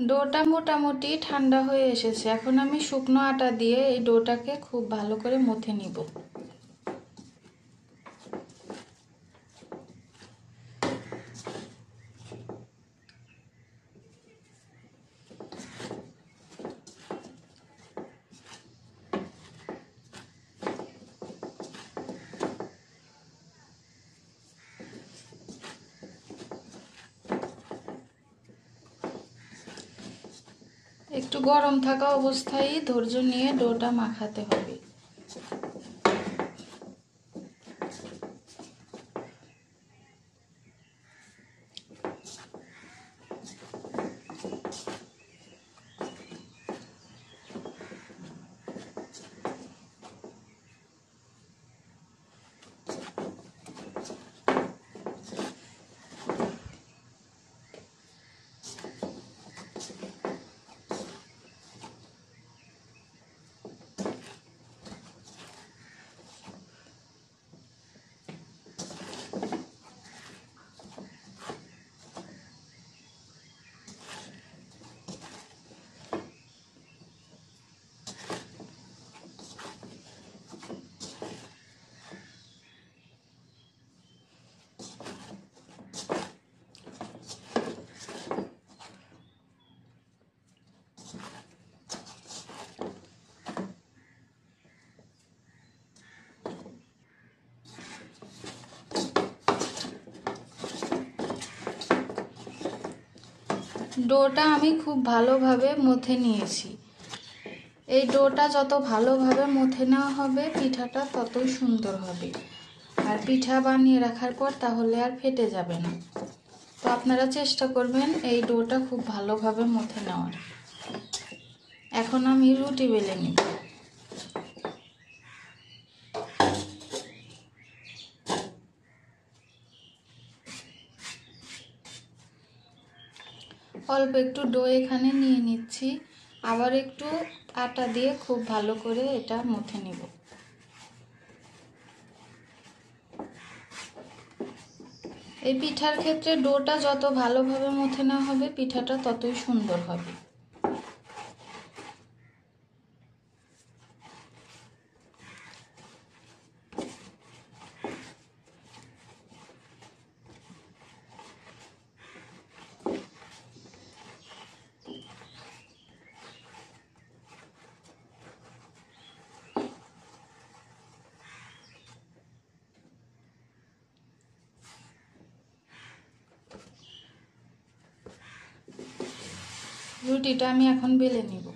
ডোটা মোটামুটি ঠান্ডা হয়ে এসেছে। এখন আমি শুকনো আটা দিয়ে এই ডোটাকে খুব ভালো করে মথে নিব। একটু গরম থাকা অবস্থায় ধৈর্য নিয়ে ডোটা মাখাতে হবে। ডোটা আমি খুব ভালোভাবে মথে নিয়েছি। এই ডোটা যত ভালোভাবে মথে নেওয়া হবে পিঠাটা ততই সুন্দর হবে, আর পিঠা বানিয়ে রাখার পর তাহলে আর ফেটে যাবে না। তো আপনারা চেষ্টা করবেন এই ডোটা খুব ভালোভাবে মথে নেওয়ার। এখন আমি রুটি বেলে নিব। অল্প একটু ডো এখানে নিয়ে নিচ্ছি, আবার একটু আটা দিয়ে খুব ভালো করে এটা মথে নিব। এই পিঠার ক্ষেত্রে ডোটা যত ভালোভাবে মথে নেওয়া হবে পিঠাটা ততই সুন্দর হবে। রুটিটা আমি এখন বেলে নিব।